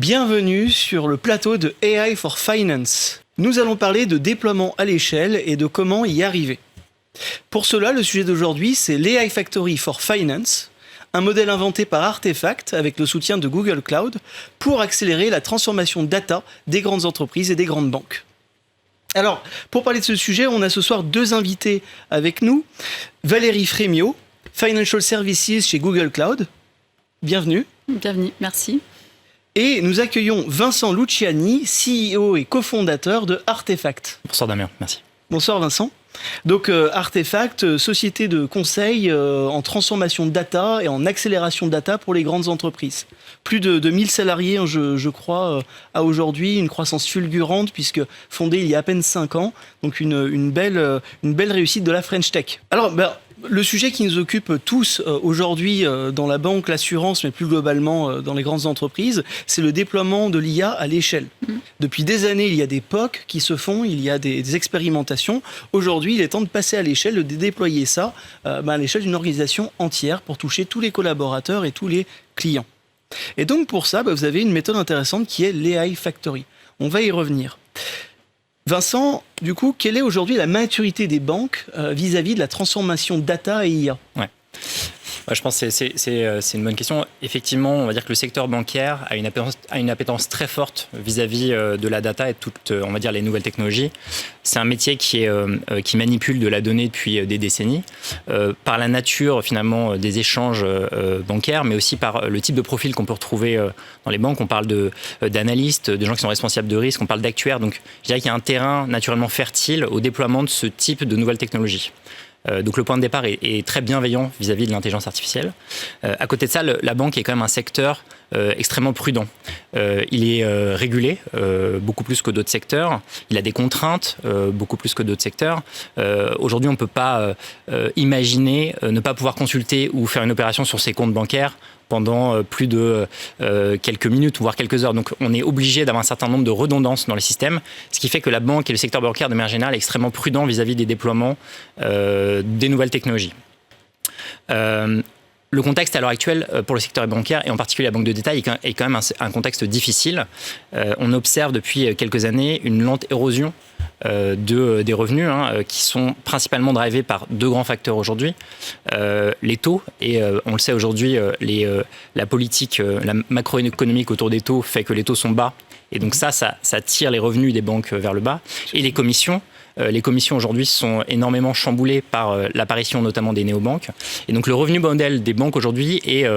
Bienvenue sur le plateau de AI for Finance. Nous allons parler de déploiement à l'échelle et de comment y arriver. Pour cela, le sujet d'aujourd'hui, c'est l'AI Factory for Finance, un modèle inventé par Artefact avec le soutien de Google Cloud pour accélérer la transformation data des grandes entreprises et des grandes banques. Alors, pour parler de ce sujet, on a ce soir deux invités avec nous. Valérie Frémiot, Financial Services chez Google Cloud. Bienvenue. Bienvenue, merci. Et nous accueillons Vincent Luciani, CEO et cofondateur de Artefact. Bonsoir Damien, merci. Bonsoir Vincent. Donc Artefact, société de conseil en transformation de data et en accélération de data pour les grandes entreprises. Plus de 1000 salariés, je crois, à aujourd'hui, une croissance fulgurante puisque fondée il y a à peine 5 ans. Donc une belle réussite de la French Tech. Alors, le sujet qui nous occupe tous aujourd'hui dans la banque, l'assurance, mais plus globalement dans les grandes entreprises, c'est le déploiement de l'IA à l'échelle. Depuis des années, il y a des POC qui se font, il y a des expérimentations. Aujourd'hui, il est temps de passer à l'échelle, de déployer ça à l'échelle d'une organisation entière pour toucher tous les collaborateurs et tous les clients. Et donc pour ça, vous avez une méthode intéressante qui est l'AI Factory. On va y revenir. Vincent, du coup, quelle est aujourd'hui la maturité des banques vis-à-vis de la transformation data et IA ? Je pense que c'est une bonne question. Effectivement, on va dire que le secteur bancaire a une appétence très forte vis-à-vis de la data et toutes, on va dire, les nouvelles technologies. C'est un métier qui manipule de la donnée depuis des décennies, par la nature finalement des échanges bancaires, mais aussi par le type de profil qu'on peut retrouver dans les banques. On parle d'analystes, de gens qui sont responsables de risque, on parle d'actuaires. Donc, je dirais qu'il y a un terrain naturellement fertile au déploiement de ce type de nouvelles technologies. Donc le point de départ est très bienveillant vis-à-vis de l'intelligence artificielle. À côté de ça, la banque est quand même un secteur extrêmement prudent. Il est régulé beaucoup plus que d'autres secteurs. Il a des contraintes beaucoup plus que d'autres secteurs. Aujourd'hui, on ne peut pas imaginer ne pas pouvoir consulter ou faire une opération sur ses comptes bancaires pendant plus de quelques minutes, voire quelques heures. Donc on est obligé d'avoir un certain nombre de redondances dans les systèmes, ce qui fait que la banque et le secteur bancaire de manière générale est extrêmement prudent vis-à-vis des déploiements des nouvelles technologies. Le contexte à l'heure actuelle pour le secteur bancaire et en particulier la banque de détail est quand même un contexte difficile. On observe depuis quelques années une lente érosion des revenus qui sont principalement drivés par deux grands facteurs aujourd'hui. Les taux, et on le sait aujourd'hui, la politique, la macroéconomique autour des taux fait que les taux sont bas. Et donc ça tire les revenus des banques vers le bas. Et les commissions. Les commissions aujourd'hui sont énormément chamboulées par l'apparition notamment des néobanques. Et donc le revenu modèle des banques aujourd'hui est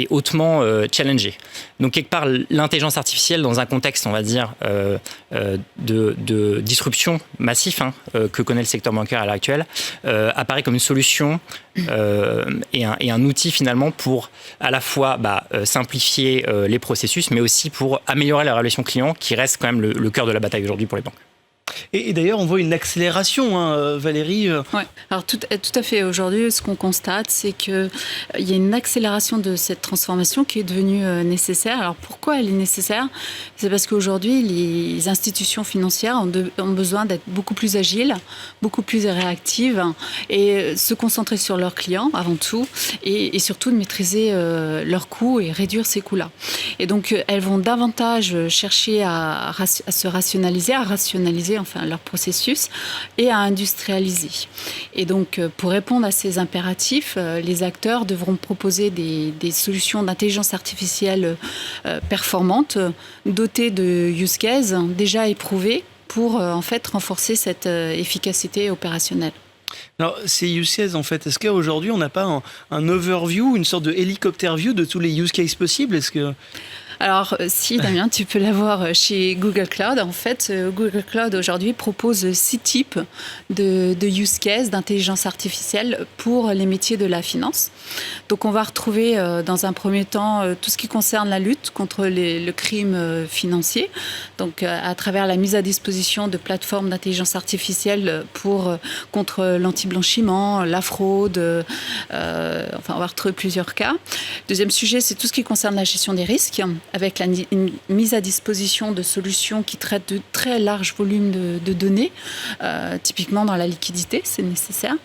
hautement challengé. Donc quelque part, l'intelligence artificielle dans un contexte, on va dire, de disruption massif que connaît le secteur bancaire à l'heure actuelle, apparaît comme une solution et un outil finalement pour à la fois simplifier les processus, mais aussi pour améliorer la relation client qui reste quand même le cœur de la bataille aujourd'hui pour les banques. Et d'ailleurs, on voit une accélération, Valérie. Oui, alors tout à fait. Aujourd'hui, ce qu'on constate, c'est qu'il y a une accélération de cette transformation qui est devenue nécessaire. Alors pourquoi elle est nécessaire ? C'est parce qu'aujourd'hui, les institutions financières ont besoin d'être beaucoup plus agiles, beaucoup plus réactives et se concentrer sur leurs clients avant tout et surtout de maîtriser leurs coûts et réduire ces coûts-là. Et donc, elles vont davantage chercher à se rationaliser, leur processus et à industrialiser. Et donc, pour répondre à ces impératifs, les acteurs devront proposer des solutions d'intelligence artificielle performantes, dotées de use cases déjà éprouvés pour en fait renforcer cette efficacité opérationnelle. Alors, ces use cases, en fait, est-ce qu'aujourd'hui, on n'a pas un overview, une sorte de hélicoptère view de tous les use cases possibles ? Alors, si, Damien, tu peux l'avoir chez Google Cloud. En fait, Google Cloud, aujourd'hui, propose 6 types de use cases d'intelligence artificielle pour les métiers de la finance. Donc, on va retrouver, dans un premier temps, tout ce qui concerne la lutte contre le crime financier. Donc, à travers la mise à disposition de plateformes d'intelligence artificielle contre l'anti-blanchiment, la fraude. On va retrouver plusieurs cas. Deuxième sujet, c'est tout ce qui concerne la gestion des risques. avec une mise à disposition de solutions qui traitent de très larges volumes de données, typiquement dans la liquidité, c'est nécessaire.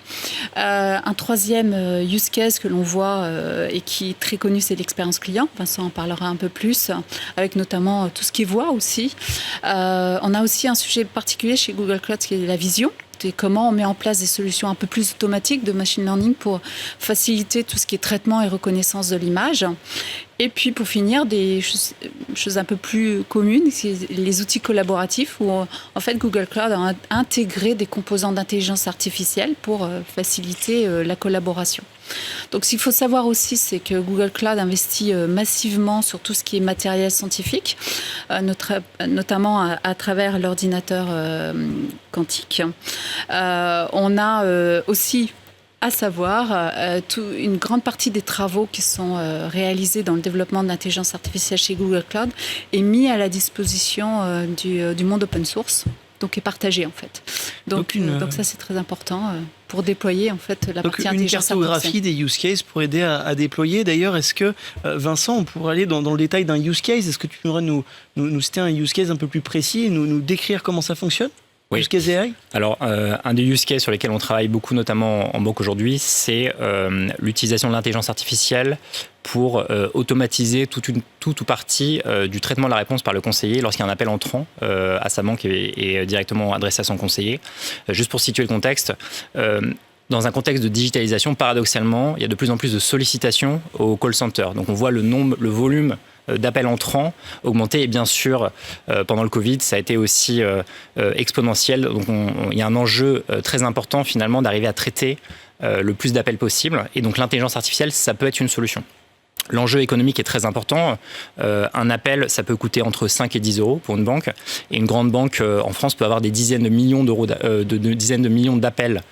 Un troisième use case que l'on voit et qui est très connu, c'est l'expérience client. Vincent en parlera un peu plus, avec notamment tout ce qui est voix aussi. On a aussi un sujet particulier chez Google Cloud qui est la vision. Et comment on met en place des solutions un peu plus automatiques de machine learning pour faciliter tout ce qui est traitement et reconnaissance de l'image. Et puis pour finir, des choses un peu plus communes, c'est les outils collaboratifs où en fait Google Cloud a intégré des composants d'intelligence artificielle pour faciliter la collaboration. Donc ce qu'il faut savoir aussi, c'est que Google Cloud investit massivement sur tout ce qui est matériel scientifique, notamment à travers l'ordinateur quantique. On a aussi à savoir, une grande partie des travaux qui sont réalisés dans le développement de l'intelligence artificielle chez Google Cloud est mis à la disposition du monde open source, donc est partagé en fait. Donc ça c'est très important pour déployer en fait la partie intelligence artificielle. Une cartographie des use cases pour aider à déployer. D'ailleurs, est-ce que Vincent, on pourrait aller dans le détail d'un use case? Est-ce que tu pourrais nous citer un use case un peu plus précis et nous décrire comment ça fonctionne? Oui. Use case AI? Alors, un des use cases sur lesquels on travaille beaucoup, notamment en banque aujourd'hui, c'est l'utilisation de l'intelligence artificielle pour automatiser tout ou partie du traitement de la réponse par le conseiller lorsqu'il y a un appel entrant à sa banque et directement adressé à son conseiller. Juste pour situer le contexte, dans un contexte de digitalisation, paradoxalement, il y a de plus en plus de sollicitations au call center. Donc on voit le volume d'appels entrants augmenter, et bien sûr pendant le Covid ça a été aussi exponentiel, donc il y a un enjeu très important finalement d'arriver à traiter le plus d'appels possible, et donc l'intelligence artificielle ça peut être une solution. L'enjeu économique est très important. Un appel, ça peut coûter entre 5 et 10 euros pour une banque. Et une grande banque en France peut avoir des dizaines de millions d'euros, dizaines de millions d'appels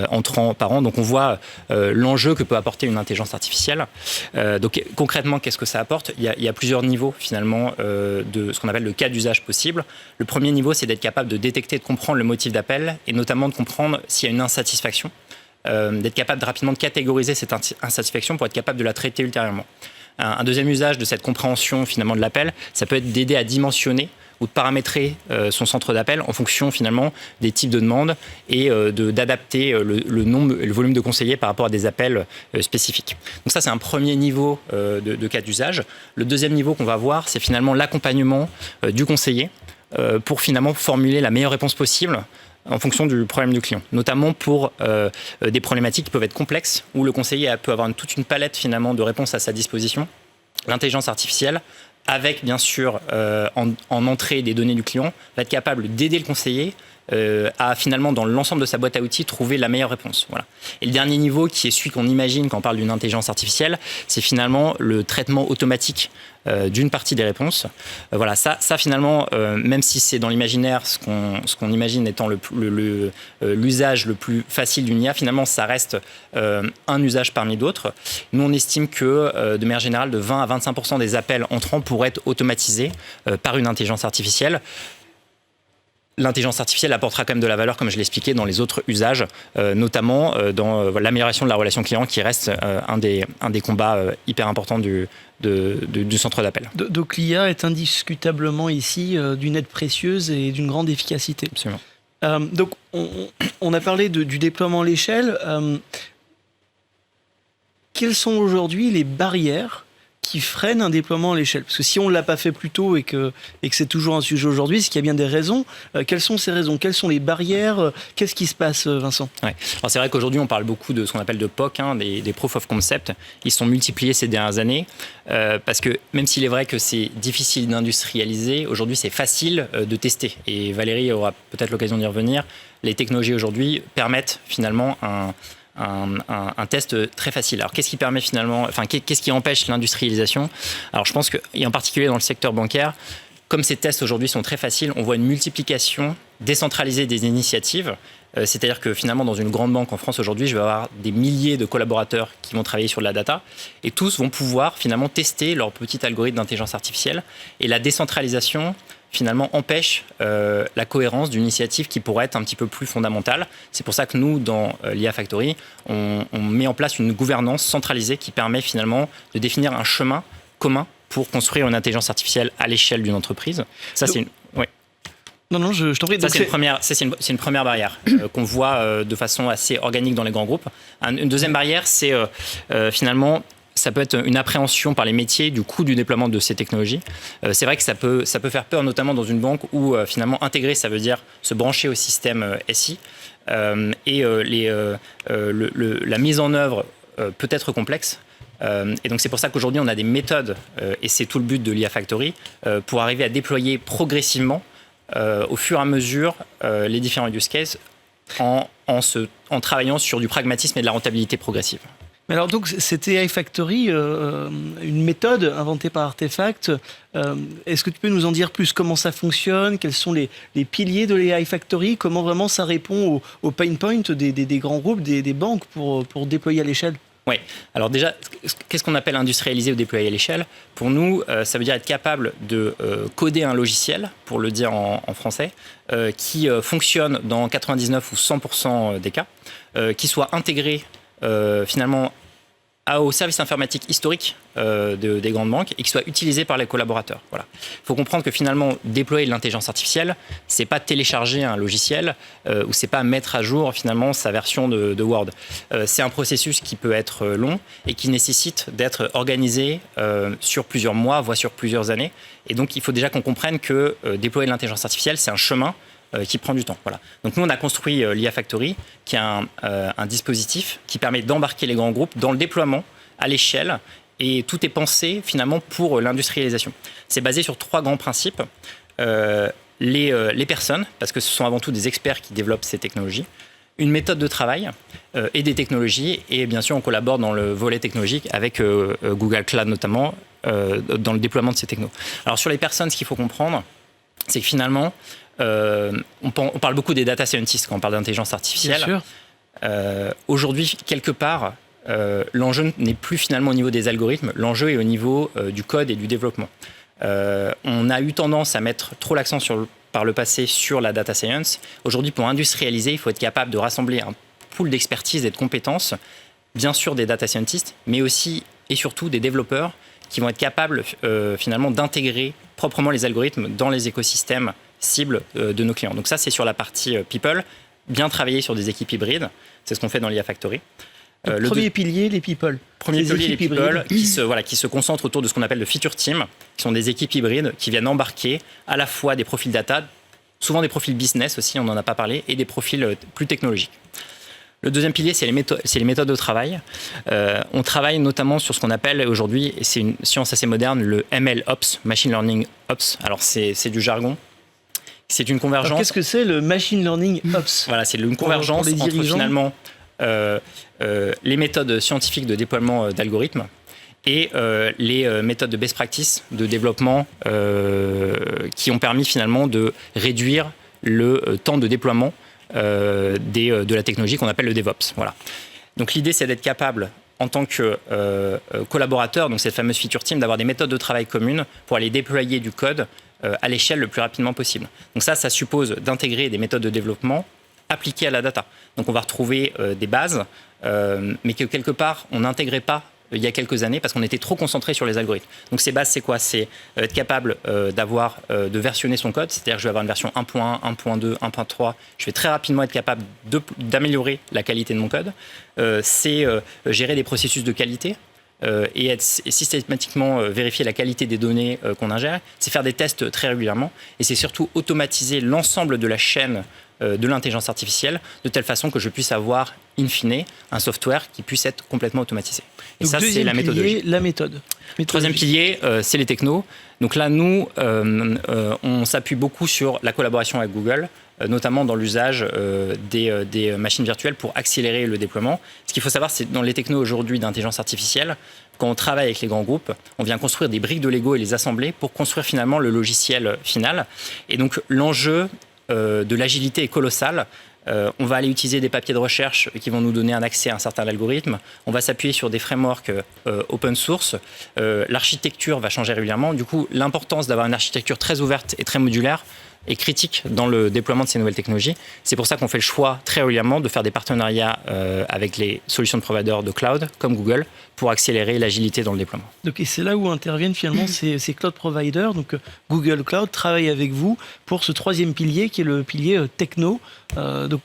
entrants par an. Donc on voit l'enjeu que peut apporter une intelligence artificielle. Donc concrètement, qu'est-ce que ça apporte ? Il y a plusieurs niveaux finalement de ce qu'on appelle le cas d'usage possible. Le premier niveau, c'est d'être capable de détecter, de comprendre le motif d'appel et notamment de comprendre s'il y a une insatisfaction. D'être capable de rapidement de catégoriser cette insatisfaction pour être capable de la traiter ultérieurement. Un deuxième usage de cette compréhension finalement de l'appel, ça peut être d'aider à dimensionner ou de paramétrer son centre d'appel en fonction finalement des types de demandes et d'adapter le nombre et le volume de conseillers par rapport à des appels spécifiques. Donc ça, c'est un premier niveau de cas d'usage. Le deuxième niveau qu'on va voir, c'est finalement l'accompagnement du conseiller pour finalement formuler la meilleure réponse possible en fonction du problème du client, notamment pour des problématiques qui peuvent être complexes, où le conseiller peut avoir toute une palette finalement de réponses à sa disposition. L'intelligence artificielle, avec bien sûr en entrée des données du client, va être capable d'aider le conseiller à finalement dans l'ensemble de sa boîte à outils trouver la meilleure réponse. Voilà. Et le dernier niveau, qui est celui qu'on imagine quand on parle d'une intelligence artificielle, c'est finalement le traitement automatique d'une partie des réponses. Voilà, ça finalement, même si c'est dans l'imaginaire ce qu'on imagine étant l'usage le plus facile d'une IA, finalement ça reste un usage parmi d'autres. Nous on estime que de manière générale de 20 à 25% des appels entrants pourraient être automatisés par une intelligence artificielle. L'intelligence artificielle apportera quand même de la valeur, comme je l'expliquais, dans les autres usages, notamment dans l'amélioration de la relation client, qui reste un des combats hyper importants du centre d'appel. Donc l'IA est indiscutablement ici d'une aide précieuse et d'une grande efficacité. Absolument. Donc on a parlé du déploiement à l'échelle. Quelles sont aujourd'hui les barrières qui freinent un déploiement à l'échelle? Parce que si on ne l'a pas fait plus tôt et que c'est toujours un sujet aujourd'hui, c'est qu'il y a bien des raisons. Quelles sont ces raisons? Quelles sont les barrières? Qu'est-ce qui se passe, Vincent? Ouais. Alors c'est vrai qu'aujourd'hui, on parle beaucoup de ce qu'on appelle de POC, des Proof of Concept. Ils sont multipliés ces dernières années parce que même s'il est vrai que c'est difficile d'industrialiser, aujourd'hui, c'est facile de tester. Et Valérie aura peut-être l'occasion d'y revenir. Les technologies aujourd'hui permettent finalement un test très facile. Alors qu'est-ce qui permet finalement, qu'est-ce qui empêche l'industrialisation? Alors je pense que, et en particulier dans le secteur bancaire, comme ces tests aujourd'hui sont très faciles, on voit une multiplication décentralisée des initiatives. C'est-à-dire que finalement, dans une grande banque en France aujourd'hui, je vais avoir des milliers de collaborateurs qui vont travailler sur de la data et tous vont pouvoir finalement tester leur petit algorithme d'intelligence artificielle. Et la décentralisation finalement empêche la cohérence d'une initiative qui pourrait être un petit peu plus fondamentale. C'est pour ça que nous, dans l'IA Factory, on met en place une gouvernance centralisée qui permet finalement de définir un chemin commun pour construire une intelligence artificielle à l'échelle d'une entreprise. Ça, c'est une... Oui. Non, je t'en prie. Ça, c'est une première barrière qu'on voit de façon assez organique dans les grands groupes. Une deuxième barrière, c'est finalement, ça peut être une appréhension par les métiers du coût du déploiement de ces technologies. C'est vrai que ça peut faire peur, notamment dans une banque où finalement intégrer, ça veut dire se brancher au système SI. Et la mise en œuvre peut être complexe. Et donc c'est pour ça qu'aujourd'hui on a des méthodes, et c'est tout le but de l'IA Factory, pour arriver à déployer progressivement au fur et à mesure les différents use cases en travaillant sur du pragmatisme et de la rentabilité progressive. Mais alors donc cette AI Factory, une méthode inventée par Artefact, est-ce que tu peux nous en dire plus? Comment ça fonctionne? Quels sont les piliers de l'AI Factory? Comment vraiment ça répond aux pain points des grands groupes, des banques pour déployer à l'échelle? Oui. Alors déjà, qu'est-ce qu'on appelle industrialiser ou déployer à l'échelle? Pour nous, ça veut dire être capable de coder un logiciel, pour le dire en français, qui fonctionne dans 99 ou 100% des cas, qui soit intégré finalement au service informatique historique des grandes banques et qui soit utilisé par les collaborateurs. Voilà. Il faut comprendre que finalement, déployer de l'intelligence artificielle, c'est pas télécharger un logiciel ou c'est pas mettre à jour finalement sa version de Word. C'est un processus qui peut être long et qui nécessite d'être organisé sur plusieurs mois, voire sur plusieurs années. Et donc, il faut déjà qu'on comprenne que déployer de l'intelligence artificielle, c'est un chemin qui prend du temps. Voilà. Donc nous, on a construit l'IA Factory, qui est un dispositif qui permet d'embarquer les grands groupes dans le déploiement à l'échelle, et tout est pensé finalement pour l'industrialisation. C'est basé sur 3 grands principes. Les personnes, parce que ce sont avant tout des experts qui développent ces technologies, une méthode de travail et des technologies, et bien sûr on collabore dans le volet technologique avec Google Cloud notamment, dans le déploiement de ces technos. Alors sur les personnes, ce qu'il faut comprendre, c'est que finalement, on parle beaucoup des data scientists quand on parle d'intelligence artificielle. Bien sûr. Aujourd'hui, quelque part, l'enjeu n'est plus finalement au niveau des algorithmes, l'enjeu est au niveau du code et du développement. On a eu tendance à mettre trop l'accent par le passé sur la data science. Aujourd'hui, pour industrialiser, il faut être capable de rassembler un pool d'expertise et de compétences, bien sûr des data scientists, mais aussi et surtout des développeurs qui vont être capables finalement d'intégrer proprement les algorithmes dans les écosystèmes cibles de nos clients. Donc ça, c'est sur la partie people, bien travailler sur des équipes hybrides. C'est ce qu'on fait dans l'IA Factory. Le premier pilier, les people. Premier pilier, les people, qui se concentrent autour de ce qu'on appelle le feature team, qui sont des équipes hybrides qui viennent embarquer à la fois des profils data, souvent des profils business aussi, on n'en a pas parlé, et des profils plus technologiques. Le deuxième pilier, c'est les méthodes de travail. On travaille notamment sur ce qu'on appelle aujourd'hui, et c'est une science assez moderne, le ML Ops, Machine Learning Ops. Alors c'est du jargon. C'est une convergence. Alors, qu'est-ce que c'est le Machine Learning Ops? Voilà, c'est une convergence entre finalement les méthodes scientifiques de déploiement d'algorithmes et les méthodes de best practice de développement qui ont permis finalement de réduire le temps de déploiement de la technologie qu'on appelle le DevOps. Voilà. Donc l'idée, c'est d'être capable, en tant que collaborateur, donc cette fameuse feature team, d'avoir des méthodes de travail communes pour aller déployer du code à l'échelle le plus rapidement possible. Donc ça suppose d'intégrer des méthodes de développement appliquées à la data. Donc on va retrouver des bases, mais que quelque part, on n'intégrait pas il y a quelques années parce qu'on était trop concentré sur les algorithmes. Donc ces bases, c'est quoi? C'est être capable de versionner son code, c'est-à-dire que je vais avoir une version 1.1, 1.2, 1.3. Je vais très rapidement être capable d'améliorer la qualité de mon code. C'est gérer des processus de qualité et systématiquement vérifier la qualité des données qu'on ingère. C'est faire des tests très régulièrement et c'est surtout automatiser l'ensemble de la chaîne de l'intelligence artificielle de telle façon que je puisse avoir, in fine, un software qui puisse être complètement automatisé. Et donc, ça, c'est la méthodologie. La méthode. Troisième pilier, c'est les technos. Donc là, nous, on s'appuie beaucoup sur la collaboration avec Google, notamment dans l'usage des machines virtuelles pour accélérer le déploiement. Ce qu'il faut savoir, c'est dans les technos aujourd'hui d'intelligence artificielle, quand on travaille avec les grands groupes, on vient construire des briques de Lego et les assembler pour construire finalement le logiciel final. Et donc l'enjeu de l'agilité est colossal. On va aller utiliser des papiers de recherche qui vont nous donner un accès à un certain algorithme. On va s'appuyer sur des frameworks open source. L'architecture va changer régulièrement. Du coup, l'importance d'avoir une architecture très ouverte et très modulaire est critique dans le déploiement de ces nouvelles technologies. C'est pour ça qu'on fait le choix très régulièrement de faire des partenariats avec les solutions de providers de cloud comme Google pour accélérer l'agilité dans le déploiement. Donc, et c'est là où interviennent finalement ces cloud providers. Donc Google Cloud travaille avec vous pour ce troisième pilier qui est le pilier techno.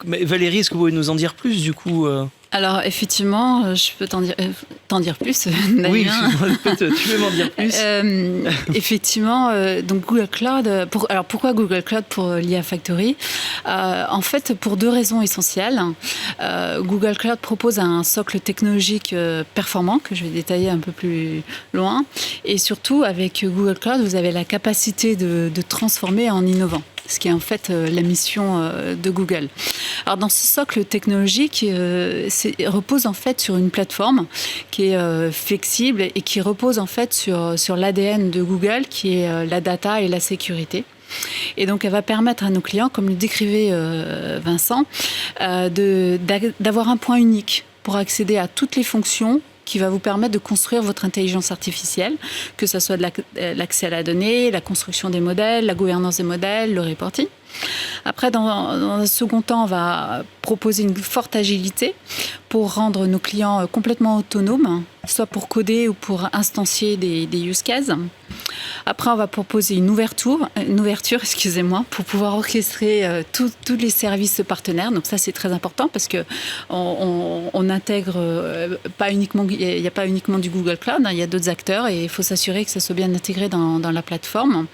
Mais Valérie, est-ce que vous pouvez nous en dire plus du coup Alors effectivement, je peux t'en dire plus. Oui, tu veux m'en dire plus. Effectivement, donc Google Cloud. Alors pourquoi Google Cloud pour l'IA Factory? En fait, pour deux raisons essentielles. Google Cloud propose un socle technologique performant que je vais détailler un peu plus loin. Et surtout, avec Google Cloud, vous avez la capacité de transformer en innovant, ce qui est en fait la mission de Google. Alors dans ce socle technologique, repose en fait sur une plateforme qui est flexible et qui repose en fait sur l'ADN de Google, qui est la data et la sécurité. Et donc, elle va permettre à nos clients, comme le décrivait Vincent, d'avoir un point unique pour accéder à toutes les fonctions qui va vous permettre de construire votre intelligence artificielle, que ce soit de l'accès à la donnée, la construction des modèles, la gouvernance des modèles, le reporting. Après, dans un second temps, on va proposer une forte agilité pour rendre nos clients complètement autonomes, soit pour coder ou pour instancier des use cases. Après, on va proposer une ouverture, pour pouvoir orchestrer tous les services partenaires. Donc ça, c'est très important parce que on intègre pas uniquement, il n'y a pas uniquement du Google Cloud, il y a d'autres acteurs et il faut s'assurer que ça soit bien intégré dans la plateforme.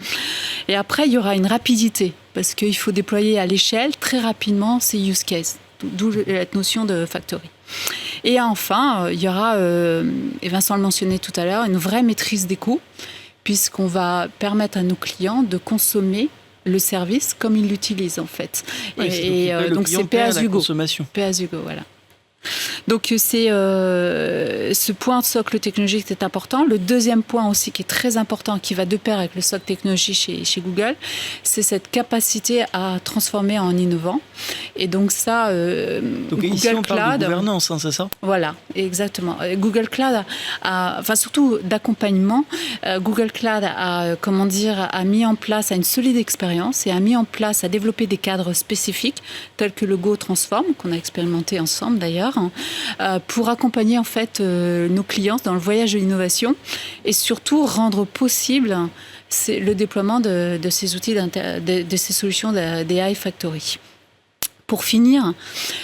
Et après, il y aura une rapidité parce qu'il faut déployer à l'échelle très rapidement ces use cases, d'où la notion de factory. Et enfin, il y aura, et Vincent le mentionnait tout à l'heure, une vraie maîtrise des coûts, puisqu'on va permettre à nos clients de consommer le service comme ils l'utilisent en fait. Oui, donc c'est pay as you go. Pay as you go, voilà. Donc c'est ce point de socle technologique est important. Le deuxième point aussi qui est très important, qui va de pair avec le socle technologique chez Google, c'est cette capacité à transformer en innovant. Et donc ça, donc Google ici on Cloud, parle de gouvernance, hein, c'est ça? Voilà, exactement. Google Cloud enfin surtout d'accompagnement. Google Cloud a mis en place une solide expérience et a mis en place, a développé des cadres spécifiques tels que le Go Transform qu'on a expérimenté ensemble d'ailleurs. Pour accompagner en fait nos clients dans le voyage de l'innovation et surtout rendre possible le déploiement de ces outils, de ces solutions d'AI Factory. Pour finir,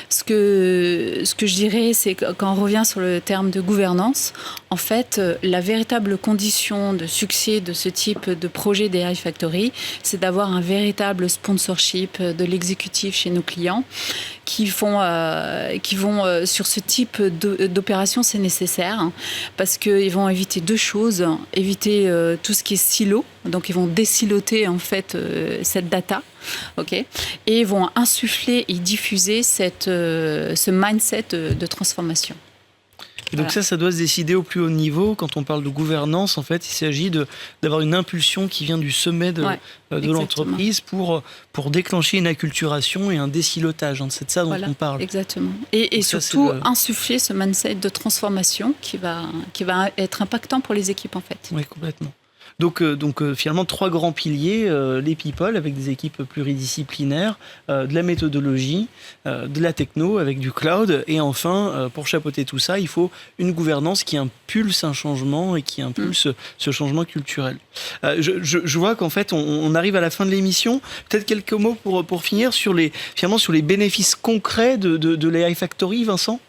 ce que je dirais, c'est que quand on revient sur le terme de gouvernance, en fait, la véritable condition de succès de ce type de projet d'AI Factory, c'est d'avoir un véritable sponsorship de l'exécutif chez nos clients qui vont sur ce type d'opération, c'est nécessaire, hein, parce qu'ils vont éviter deux choses, éviter tout ce qui est silo, donc ils vont désiloter en fait cette data. Okay. Et ils vont insuffler et diffuser ce mindset de transformation. Et donc ça doit se décider au plus haut niveau. Quand on parle de gouvernance, en fait, il s'agit d'avoir une impulsion qui vient du sommet de l'entreprise pour déclencher une acculturation et un désilotage. Hein, c'est de ça dont on parle. Exactement. Et surtout insuffler ce mindset de transformation qui va être impactant pour les équipes, en fait. Oui, complètement. Donc finalement, trois grands piliers, les people avec des équipes pluridisciplinaires, de la méthodologie, de la techno avec du cloud, et enfin, pour chapeauter tout ça, il faut une gouvernance qui impulse un changement et qui impulse ce changement culturel. Je vois qu'en fait, on arrive à la fin de l'émission. Peut-être quelques mots pour finir sur les bénéfices concrets de l'AI Factory, Vincent ?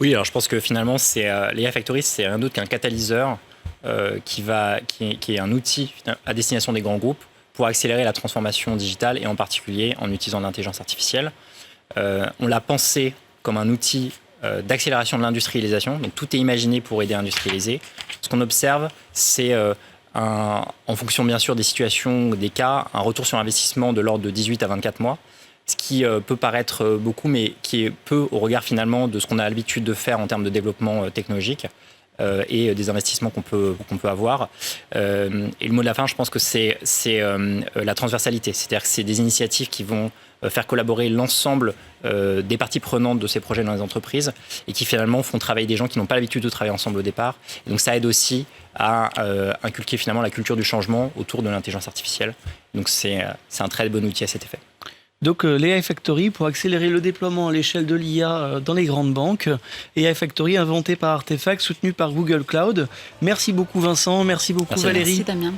Oui, alors je pense que finalement, l'AI Factory, c'est rien d'autre qu'un catalyseur qui est un outil à destination des grands groupes pour accélérer la transformation digitale et en particulier en utilisant l'intelligence artificielle. On l'a pensé comme un outil d'accélération de l'industrialisation, donc tout est imaginé pour aider à industrialiser. Ce qu'on observe, c'est en fonction bien sûr des situations ou des cas, un retour sur investissement de l'ordre de 18 à 24 mois, ce qui peut paraître beaucoup, mais qui est peu au regard finalement de ce qu'on a l'habitude de faire en termes de développement technologique. et des investissements qu'on peut avoir. Et le mot de la fin, je pense que c'est la transversalité. C'est-à-dire que c'est des initiatives qui vont faire collaborer l'ensemble des parties prenantes de ces projets dans les entreprises et qui finalement font travailler des gens qui n'ont pas l'habitude de travailler ensemble au départ. Et donc ça aide aussi à inculquer finalement la culture du changement autour de l'intelligence artificielle. Donc c'est un très bon outil à cet effet. Donc l'AI Factory pour accélérer le déploiement à l'échelle de l'IA dans les grandes banques. AI Factory inventé par Artefact, soutenu par Google Cloud. Merci beaucoup Vincent, merci beaucoup Valérie. Merci Damien.